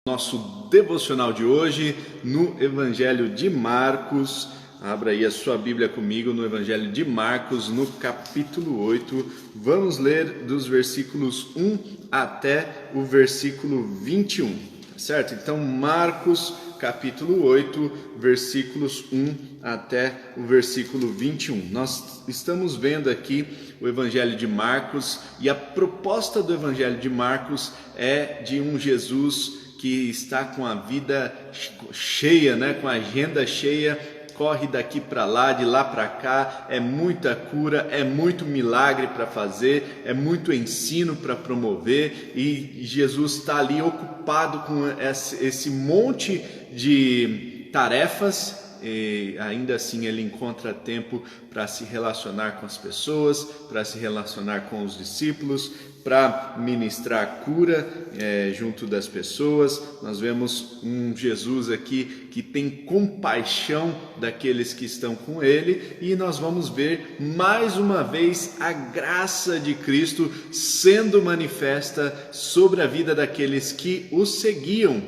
Nosso devocional de hoje no Evangelho de Marcos. Abra aí a sua Bíblia comigo no Evangelho de Marcos, no capítulo 8. Vamos ler dos versículos 1 até o versículo 21, certo? Então, Marcos, capítulo 8, versículos 1 até o versículo 21. Nós estamos vendo aqui o Evangelho de Marcos e a proposta do Evangelho de Marcos é de um Jesus que está com a vida cheia, com a agenda cheia, corre daqui para lá, de lá para cá, é muita cura, é muito milagre para fazer, é muito ensino para promover, e Jesus está ali ocupado com esse monte de tarefas. E ainda assim ele encontra tempo para se relacionar com as pessoas, para se relacionar com os discípulos, para ministrar cura junto das pessoas. Nós vemos um Jesus aqui que tem compaixão daqueles que estão com ele, e nós vamos ver mais uma vez a graça de Cristo sendo manifesta sobre a vida daqueles que o seguiam.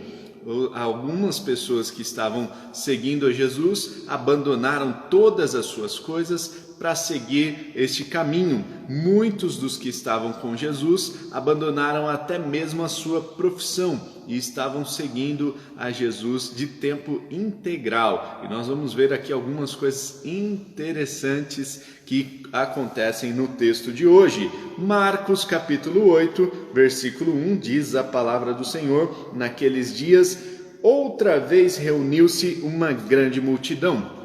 Algumas pessoas que estavam seguindo a Jesus abandonaram todas as suas coisas para seguir este caminho. Muitos dos que estavam com Jesus abandonaram até mesmo a sua profissão e estavam seguindo a Jesus de tempo integral. E nós vamos ver aqui algumas coisas interessantes que acontecem no texto de hoje. Marcos capítulo 8, versículo 1 diz a palavra do Senhor: naqueles dias, outra vez reuniu-se uma grande multidão.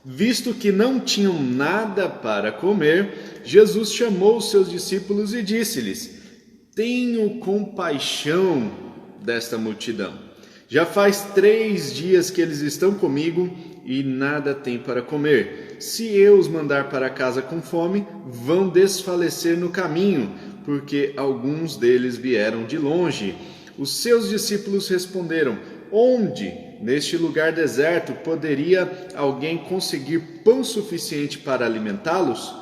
Visto que não tinham nada para comer, Jesus chamou os seus discípulos e disse-lhes: tenho compaixão desta multidão. Já faz 3 dias que eles estão comigo e nada têm para comer. Se eu os mandar para casa com fome, vão desfalecer no caminho, porque alguns deles vieram de longe. Os seus discípulos responderam: onde? Neste lugar deserto, poderia alguém conseguir pão suficiente para alimentá-los?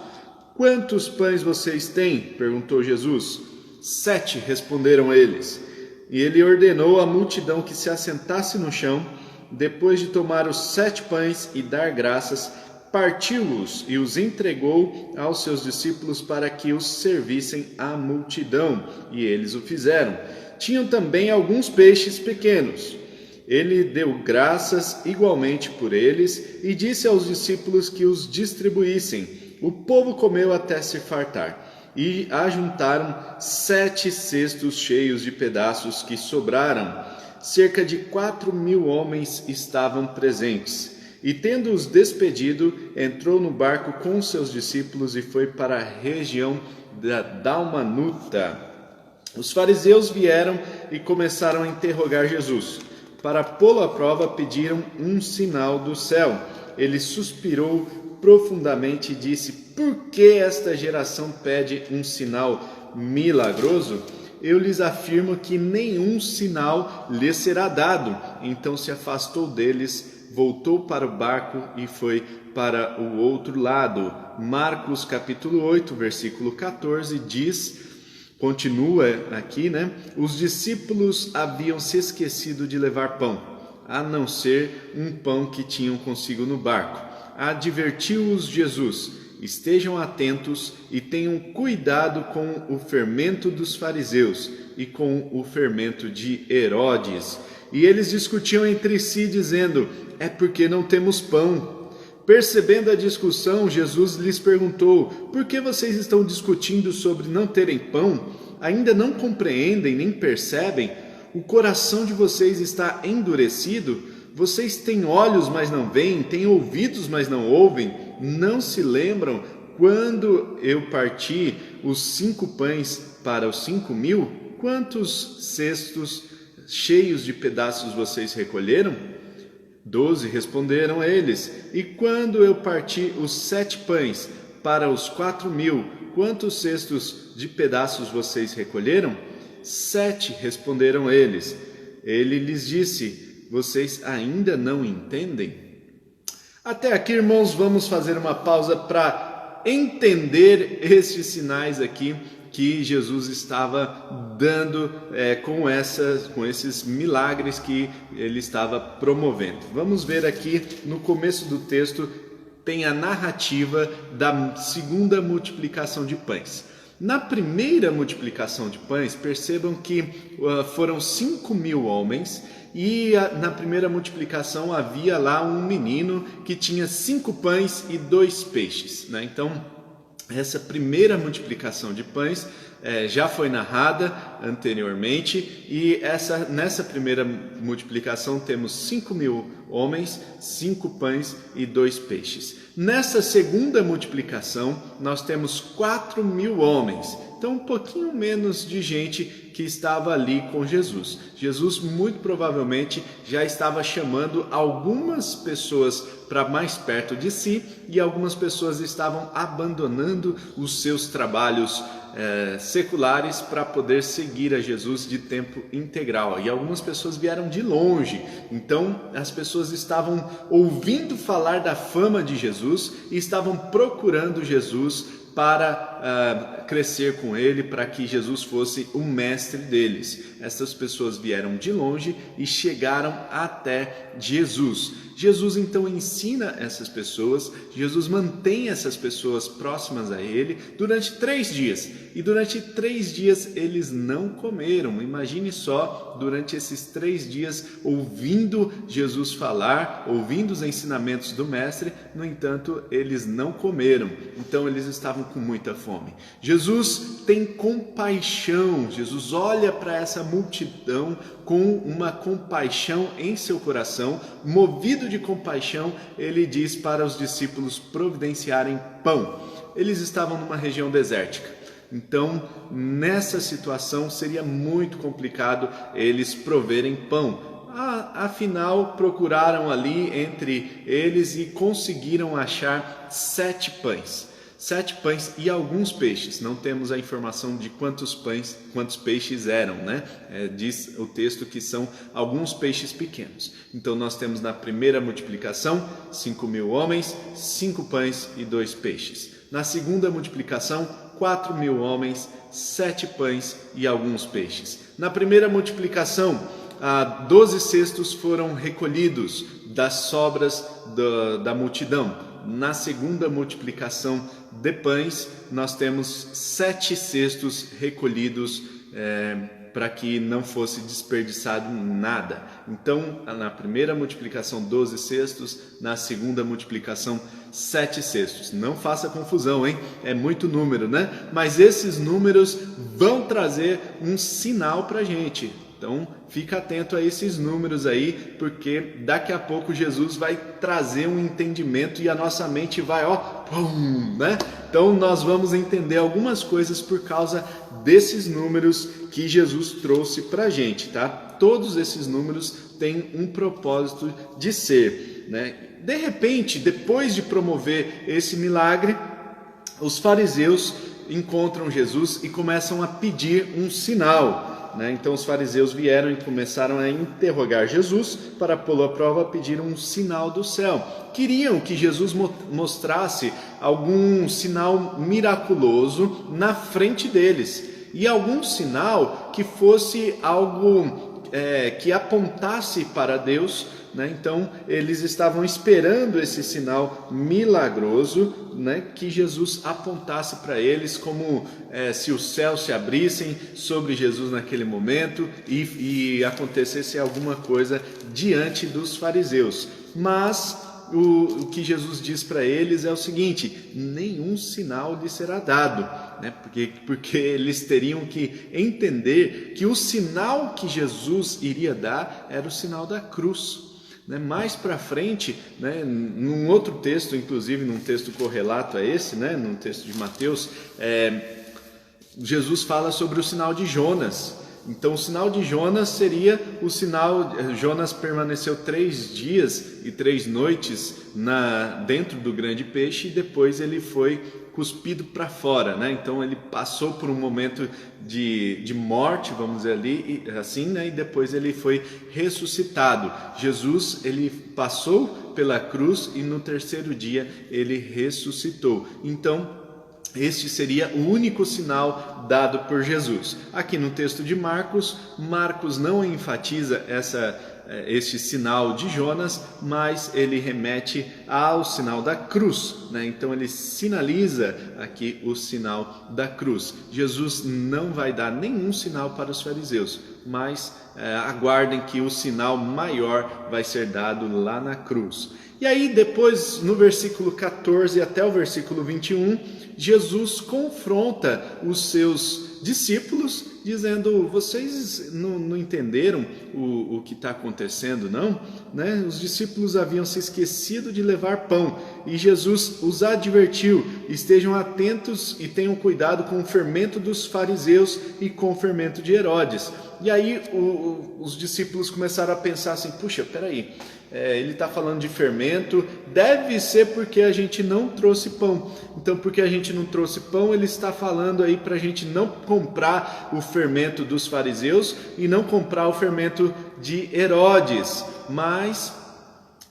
Quantos pães vocês têm? Perguntou Jesus. 7, responderam eles. E ele ordenou à multidão que se assentasse no chão. Depois de tomar os 7 pães e dar graças, partiu-os e os entregou aos seus discípulos para que os servissem à multidão. E eles o fizeram. Tinham também alguns peixes pequenos. Ele deu graças igualmente por eles e disse aos discípulos que os distribuíssem. O povo comeu até se fartar e ajuntaram 7 cestos cheios de pedaços que sobraram. Cerca de 4.000 homens estavam presentes. E tendo-os despedido, entrou no barco com seus discípulos e foi para a região da Dalmanuta. Os fariseus vieram e começaram a interrogar Jesus. Para pô-lo à prova, pediram um sinal do céu. Ele suspirou profundamente e disse: por que esta geração pede um sinal milagroso? Eu lhes afirmo que nenhum sinal lhes será dado. Então se afastou deles, voltou para o barco e foi para o outro lado. Marcos capítulo 8, versículo 14 diz... Continua aqui, Os discípulos haviam se esquecido de levar pão, a não ser um pão que tinham consigo no barco. Advertiu-os Jesus: estejam atentos e tenham cuidado com o fermento dos fariseus e com o fermento de Herodes. E eles discutiam entre si, dizendo: é porque não temos pão. Percebendo a discussão, Jesus lhes perguntou: por que vocês estão discutindo sobre não terem pão? Ainda não compreendem nem percebem? O coração de vocês está endurecido? Vocês têm olhos, mas não veem, têm ouvidos, mas não ouvem? Não se lembram quando eu parti os 5 pães para os 5.000? Quantos cestos cheios de pedaços vocês recolheram? 12, responderam eles. E quando eu parti os 7 pães para os 4.000, quantos cestos de pedaços vocês recolheram? 7, responderam eles. Ele lhes disse: vocês ainda não entendem? Até aqui, irmãos, vamos fazer uma pausa para entender estes sinais aqui que Jesus estava dando com esses milagres que ele estava promovendo. Vamos ver aqui no começo do texto, tem a narrativa da segunda multiplicação de pães. Na primeira multiplicação de pães, percebam que foram 5.000 homens, e na primeira multiplicação havia lá um menino que tinha 5 pães e 2 peixes, né? Então, essa primeira multiplicação de pães já foi narrada anteriormente, e nessa primeira multiplicação temos 5.000 homens, 5 pães e 2 peixes. Nessa segunda multiplicação nós temos 4.000 homens, então um pouquinho menos de gente que estava ali com Jesus. Jesus muito provavelmente já estava chamando algumas pessoas para mais perto de si, e algumas pessoas estavam abandonando os seus trabalhos seculares para poder seguir a Jesus de tempo integral. E algumas pessoas vieram de longe, então as pessoas estavam ouvindo falar da fama de Jesus e estavam procurando Jesus para crescer com ele, para que Jesus fosse o mestre deles. Essas pessoas vieram de longe e chegaram até Jesus. Jesus então ensina essas pessoas, Jesus mantém essas pessoas próximas a ele durante 3 dias. E durante 3 dias eles não comeram. Imagine só, durante esses 3 dias ouvindo Jesus falar, ouvindo os ensinamentos do mestre, no entanto eles não comeram. Então eles estavam com muita fome. Jesus tem compaixão, Jesus olha para essa multidão com uma compaixão em seu coração, movido de compaixão, ele diz para os discípulos providenciarem pão. Eles estavam numa região desértica, então nessa situação seria muito complicado eles proverem pão. Afinal, procuraram ali entre eles e conseguiram achar 7 pães. 7 pães e alguns peixes. Não temos a informação de quantos peixes eram, né? Diz o texto que são alguns peixes pequenos. Então nós temos na primeira multiplicação 5.000 homens, 5 pães e 2 peixes. Na segunda multiplicação, 4.000 homens, 7 pães e alguns peixes. Na primeira multiplicação, 12 cestos foram recolhidos das sobras da multidão. Na segunda multiplicação de pães, nós temos 7 cestos recolhidos para que não fosse desperdiçado nada. Então, na primeira multiplicação, 12 cestos, na segunda multiplicação, 7 cestos. Não faça confusão, hein? É muito número, né? Mas esses números vão trazer um sinal para a gente. Então, fica atento a esses números aí, porque daqui a pouco Jesus vai trazer um entendimento e a nossa mente vai, pum, né? Então, nós vamos entender algumas coisas por causa desses números que Jesus trouxe para a gente, tá? Todos esses números têm um propósito de ser, né? De repente, depois de promover esse milagre, os fariseus encontram Jesus e começam a pedir um sinal. Então os fariseus vieram e começaram a interrogar Jesus para pô-lo à prova, pediram um sinal do céu. Queriam que Jesus mostrasse algum sinal miraculoso na frente deles, e algum sinal que fosse algo que apontasse para Deus, né? Então eles estavam esperando esse sinal milagroso, né? Que Jesus apontasse para eles, como se os céus se abrissem sobre Jesus naquele momento e acontecesse alguma coisa diante dos fariseus. Mas o que Jesus diz para eles é o seguinte: nenhum sinal lhes será dado, né? Porque eles teriam que entender que o sinal que Jesus iria dar era o sinal da cruz. Mais para frente, num outro texto, inclusive num texto correlato a esse, num texto de Mateus, Jesus fala sobre o sinal de Jonas. Então o sinal de Jonas seria o sinal, Jonas permaneceu 3 dias e 3 noites dentro do grande peixe, e depois ele foi cuspido para fora, Então ele passou por um momento de morte, vamos dizer ali, assim, e depois ele foi ressuscitado. Jesus, ele passou pela cruz e no 3º dia ele ressuscitou. Então este seria o único sinal dado por Jesus. Aqui no texto de Marcos, Marcos não enfatiza este sinal de Jonas, mas ele remete ao sinal da cruz, né? Então ele sinaliza aqui o sinal da cruz. Jesus não vai dar nenhum sinal para os fariseus, mas aguardem que o sinal maior vai ser dado lá na cruz. E aí depois, no versículo 14 até o versículo 21, Jesus confronta os seus discípulos, dizendo: vocês não entenderam o que está acontecendo, não? Né? Os discípulos haviam se esquecido de levar pão, e Jesus os advertiu: estejam atentos e tenham cuidado com o fermento dos fariseus e com o fermento de Herodes. E aí os discípulos começaram a pensar assim: puxa, peraí, ele está falando de fermento, deve ser porque a gente não trouxe pão. Então, porque a gente não trouxe pão, ele está falando aí para a gente não comprar o fermento dos fariseus e não comprar o fermento de Herodes. Mas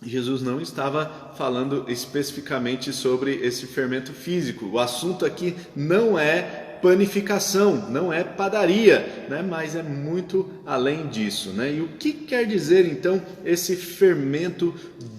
Jesus não estava falando especificamente sobre esse fermento físico. O assunto aqui não é panificação, não é padaria, né? Mas é muito além disso, né? E o que quer dizer então esse fermento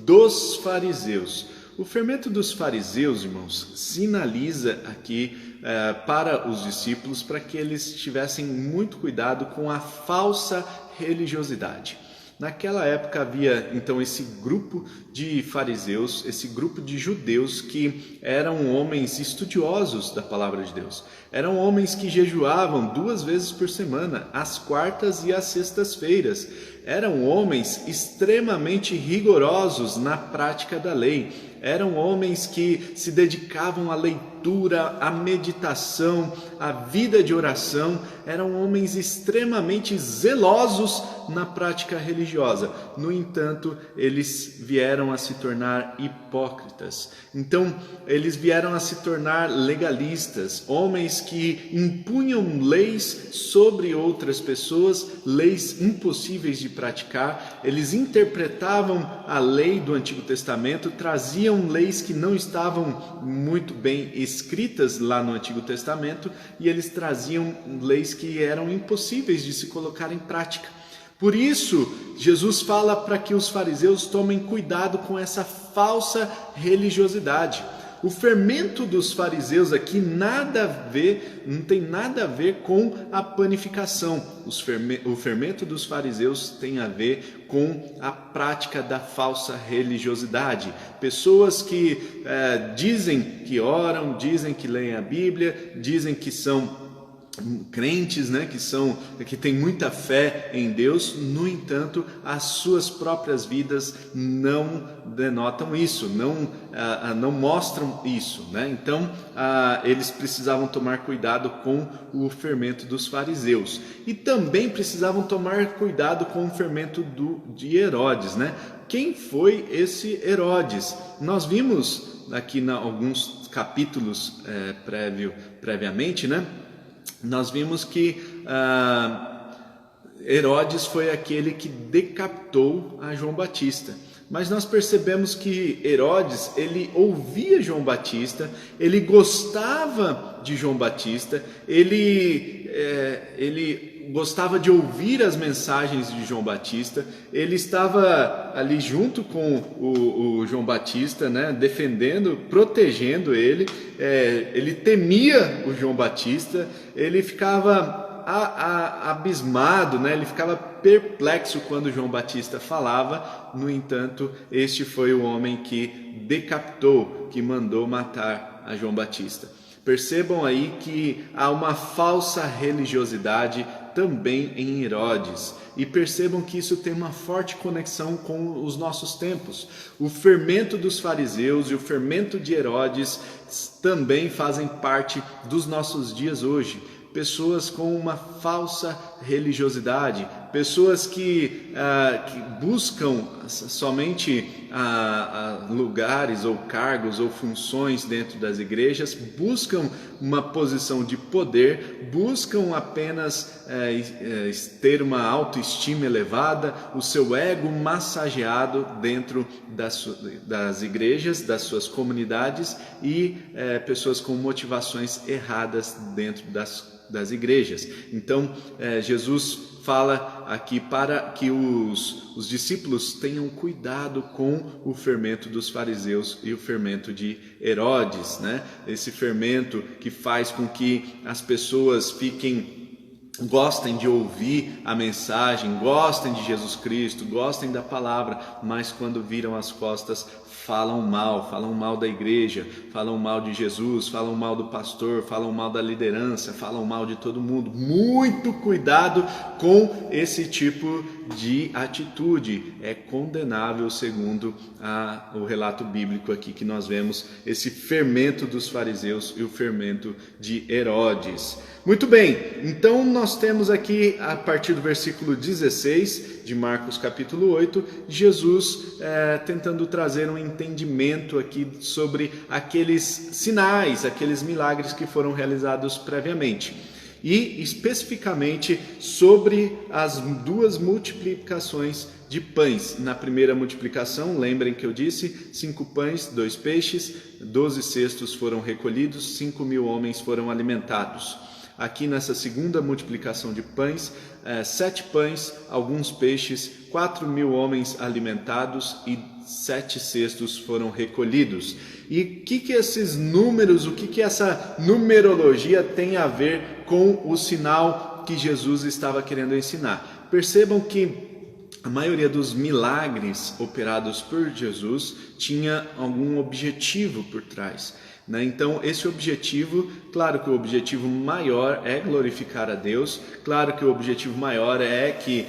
dos fariseus? O fermento dos fariseus, irmãos, sinaliza aqui para os discípulos para que eles tivessem muito cuidado com a falsa religiosidade. Naquela época havia então esse grupo de fariseus, esse grupo de judeus que eram homens estudiosos da palavra de Deus. Eram homens que jejuavam 2 vezes por semana, às quartas e às sextas-feiras. Eram homens extremamente rigorosos na prática da lei. Eram homens que se dedicavam à leitura, à meditação, à vida de oração. Eram homens extremamente zelosos na prática religiosa. No entanto, eles vieram a se tornar hipócritas. Então, eles vieram a se tornar legalistas, homens que impunham leis sobre outras pessoas, leis impossíveis de praticar. Eles interpretavam a lei do Antigo Testamento, traziam leis que não estavam muito bem escritas lá no Antigo Testamento, e eles traziam leis que eram impossíveis de se colocar em prática. Por isso, Jesus fala para que os fariseus tomem cuidado com essa falsa religiosidade. O fermento dos fariseus aqui não tem nada a ver com a panificação. O fermento dos fariseus tem a ver com a prática da falsa religiosidade. Pessoas que dizem que oram, dizem que leem a Bíblia, dizem que são crentes, né, que têm muita fé em Deus, no entanto, as suas próprias vidas não denotam isso, não mostram isso, né? Então, eles precisavam tomar cuidado com o fermento dos fariseus e também precisavam tomar cuidado com o fermento de Herodes, né? Quem foi esse Herodes? Nós vimos aqui em alguns capítulos previamente, né? Nós vimos que Herodes foi aquele que decapitou a João Batista. Mas nós percebemos que Herodes, ele ouvia João Batista, ele gostava de João Batista, ele gostava de ouvir as mensagens de João Batista, ele estava ali junto com o João Batista, né, defendendo, protegendo ele, ele temia o João Batista, ele ficava abismado, né? Ele ficava perplexo quando João Batista falava. No entanto, este foi o homem que decapitou, que mandou matar a João Batista. Percebam aí que há uma falsa religiosidade também em Herodes. E percebam que isso tem uma forte conexão com os nossos tempos. O fermento dos fariseus e o fermento de Herodes também fazem parte dos nossos dias hoje. Pessoas com uma falsa religiosidade, pessoas que buscam somente lugares ou cargos ou funções dentro das igrejas, buscam uma posição de poder, buscam apenas ter uma autoestima elevada, o seu ego massageado dentro das igrejas, das suas comunidades, e pessoas com motivações erradas dentro das igrejas. Então, Jesus fala aqui para que os discípulos tenham cuidado com o fermento dos fariseus e o fermento de Herodes, né? Esse fermento que faz com que as pessoas gostem de ouvir a mensagem, gostem de Jesus Cristo, gostem da palavra, mas quando viram as costas, falam mal da igreja, falam mal de Jesus, falam mal do pastor, falam mal da liderança, falam mal de todo mundo. Muito cuidado com esse tipo de atitude. É condenável segundo o relato bíblico aqui que nós vemos, esse fermento dos fariseus e o fermento de Herodes. Muito bem, então nós temos aqui, a partir do versículo 16 de Marcos capítulo 8, Jesus tentando trazer um entendimento aqui sobre aqueles sinais, aqueles milagres que foram realizados previamente. E especificamente sobre as duas multiplicações de pães. Na primeira multiplicação, lembrem que eu disse, 5 pães, 2 peixes, 12 cestos foram recolhidos, 5.000 homens foram alimentados. Aqui nessa segunda multiplicação de pães, 7 pães, alguns peixes, 4.000 homens alimentados e 7 cestos foram recolhidos. E o que esses números, o que essa numerologia tem a ver com o sinal que Jesus estava querendo ensinar? Percebam que a maioria dos milagres operados por Jesus tinha algum objetivo por trás, né? Então, esse objetivo, claro que o objetivo maior é glorificar a Deus, claro que o objetivo maior é que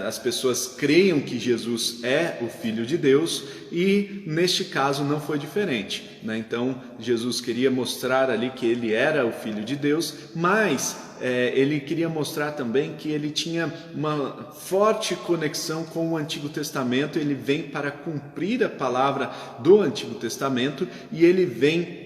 as pessoas creiam que Jesus é o Filho de Deus, e neste caso não foi diferente, né? Então, Jesus queria mostrar ali que ele era o Filho de Deus, mas ele queria mostrar também que ele tinha uma forte conexão com o Antigo Testamento. Ele vem para cumprir a palavra do Antigo Testamento, e ele vem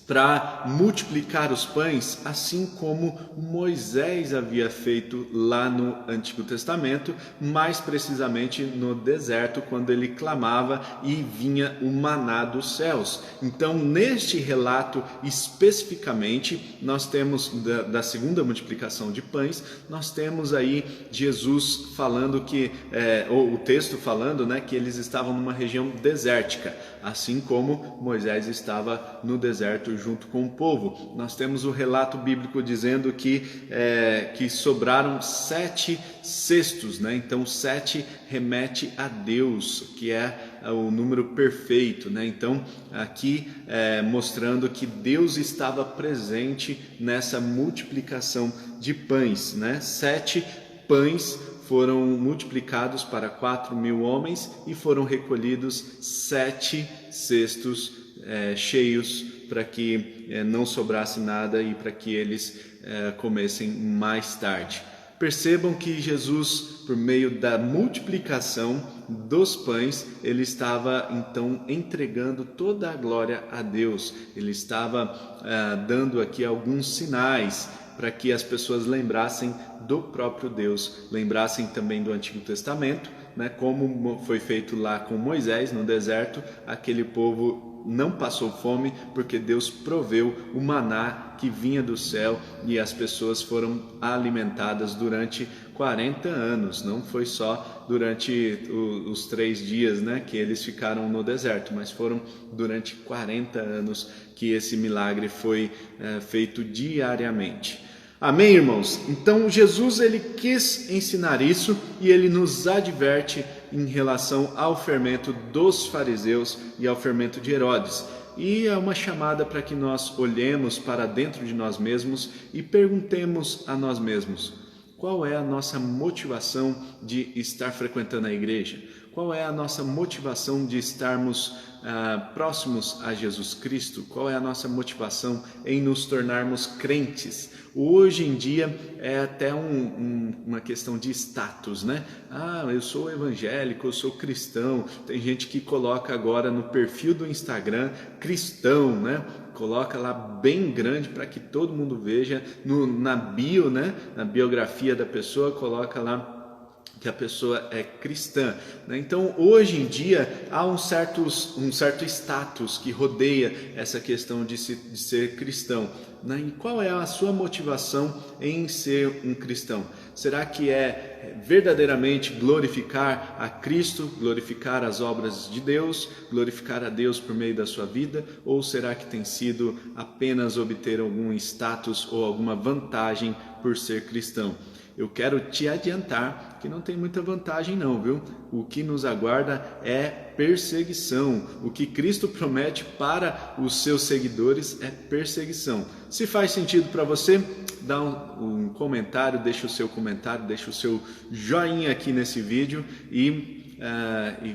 para multiplicar os pães, assim como Moisés havia feito lá no Antigo Testamento, mais precisamente no deserto, quando ele clamava e vinha o maná dos céus. Então, neste relato especificamente, nós temos da segunda multiplicação de pães, nós temos aí Jesus falando ou o texto falando, né, que eles estavam numa região desértica, assim como Moisés estava no deserto junto com o povo. Nós temos o relato bíblico dizendo que sobraram 7 cestos, né? Então 7 remete a Deus, que é o número perfeito, né? Então aqui mostrando que Deus estava presente nessa multiplicação de pães, né? 7 pães foram multiplicados para 4.000 homens e foram recolhidos 7 cestos cheios, para que não sobrasse nada e para que eles comessem mais tarde. Percebam que Jesus, por meio da multiplicação dos pães, ele estava então entregando toda a glória a Deus. Ele estava dando aqui alguns sinais para que as pessoas lembrassem do próprio Deus, lembrassem também do Antigo Testamento, né? Como foi feito lá com Moisés no deserto. Aquele povo não passou fome porque Deus proveu o maná que vinha do céu, e as pessoas foram alimentadas durante 40 anos. Não foi só durante os 3 dias, né, que eles ficaram no deserto, mas foram durante 40 anos que esse milagre foi feito diariamente. Amém, irmãos? Então Jesus ele quis ensinar isso, e ele nos adverte em relação ao fermento dos fariseus e ao fermento de Herodes. E é uma chamada para que nós olhemos para dentro de nós mesmos e perguntemos a nós mesmos: qual é a nossa motivação de estar frequentando a igreja? Qual é a nossa motivação de estarmos próximos a Jesus Cristo? Qual é a nossa motivação em nos tornarmos crentes? Hoje em dia é até uma questão de status, né? Eu sou evangélico, eu sou cristão. Tem gente que coloca agora no perfil do Instagram cristão, né? Coloca lá bem grande para que todo mundo veja na bio, né? Na biografia da pessoa, coloca lá que a pessoa é cristã, né? Então, hoje em dia, há um certo status que rodeia essa questão de ser cristão, né? E qual é a sua motivação em ser um cristão? Será que é verdadeiramente glorificar a Cristo, glorificar as obras de Deus, glorificar a Deus por meio da sua vida? Ou será que tem sido apenas obter algum status ou alguma vantagem por ser cristão? Eu quero te adiantar que não tem muita vantagem não, viu? O que nos aguarda é perseguição. O que Cristo promete para os seus seguidores é perseguição. Se faz sentido para você, dá um comentário, deixa o seu comentário, deixa o seu joinha aqui nesse vídeo e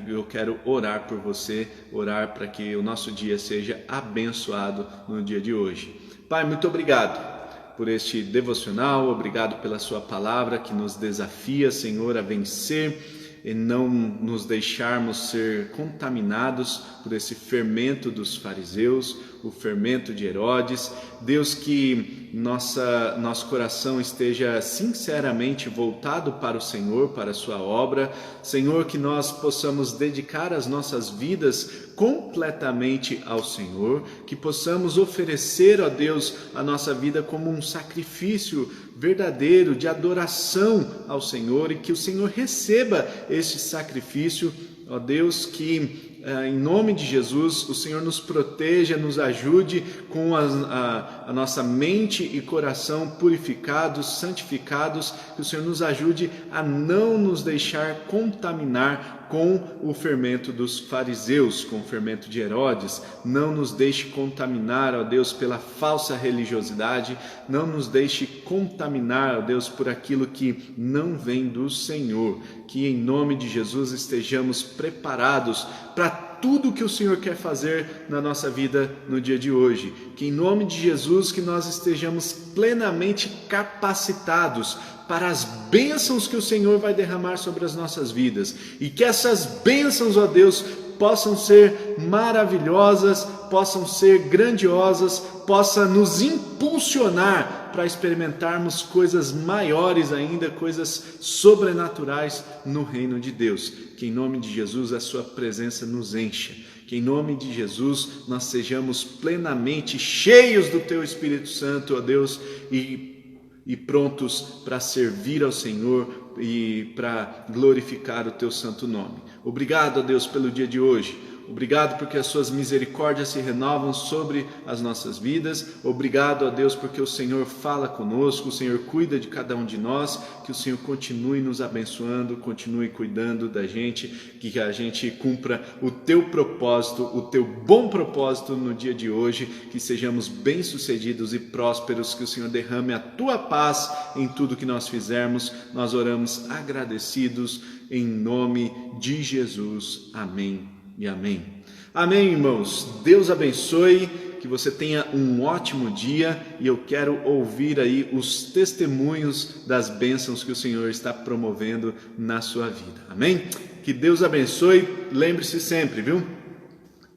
eu quero orar por você, orar para que o nosso dia seja abençoado no dia de hoje. Pai, muito obrigado por este devocional, obrigado pela sua palavra que nos desafia, Senhor, a vencer e não nos deixarmos ser contaminados por esse fermento dos fariseus, o fermento de Herodes. Deus, que nosso coração esteja sinceramente voltado para o Senhor, para a sua obra. Senhor, que nós possamos dedicar as nossas vidas completamente ao Senhor, que possamos oferecer a Deus a nossa vida como um sacrifício verdadeiro de adoração ao Senhor e que o Senhor receba este sacrifício, ó Deus, que em nome de Jesus o Senhor nos proteja, nos ajude com a nossa mente e coração purificados, santificados, que o Senhor nos ajude a não nos deixar contaminar com o fermento dos fariseus, com o fermento de Herodes. Não nos deixe contaminar, ó Deus, pela falsa religiosidade, não nos deixe contaminar, ó Deus, por aquilo que não vem do Senhor. Que em nome de Jesus estejamos preparados para tudo que o Senhor quer fazer na nossa vida no dia de hoje. Que em nome de Jesus que nós estejamos plenamente capacitados para as bênçãos que o Senhor vai derramar sobre as nossas vidas. E que essas bênçãos, ó Deus, possam ser maravilhosas, possam ser grandiosas, possa nos impulsionar para experimentarmos coisas maiores ainda, coisas sobrenaturais no reino de Deus. Que em nome de Jesus a sua presença nos encha. Que em nome de Jesus nós sejamos plenamente cheios do teu Espírito Santo, ó Deus, e prontos para servir ao Senhor e para glorificar o teu santo nome. Obrigado, ó Deus, pelo dia de hoje. Obrigado porque as suas misericórdias se renovam sobre as nossas vidas. Obrigado, ó Deus, porque o Senhor fala conosco, o Senhor cuida de cada um de nós. Que o Senhor continue nos abençoando, continue cuidando da gente, que a gente cumpra o teu propósito, o teu bom propósito no dia de hoje, que sejamos bem-sucedidos e prósperos, que o Senhor derrame a tua paz em tudo que nós fizermos. Nós oramos agradecidos em nome de Jesus. Amém. E amém. Amém, irmãos. Deus abençoe, que você tenha um ótimo dia e eu quero ouvir aí os testemunhos das bênçãos que o Senhor está promovendo na sua vida. Amém? Que Deus abençoe. Lembre-se sempre, viu?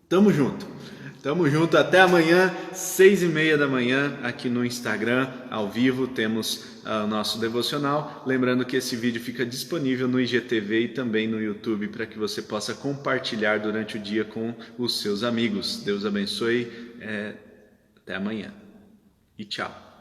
Tamo junto. Tamo junto, até amanhã, 6h30 da manhã, aqui no Instagram, ao vivo, temos o nosso devocional. Lembrando que esse vídeo fica disponível no IGTV e também no YouTube, para que você possa compartilhar durante o dia com os seus amigos. Deus abençoe, até amanhã e tchau.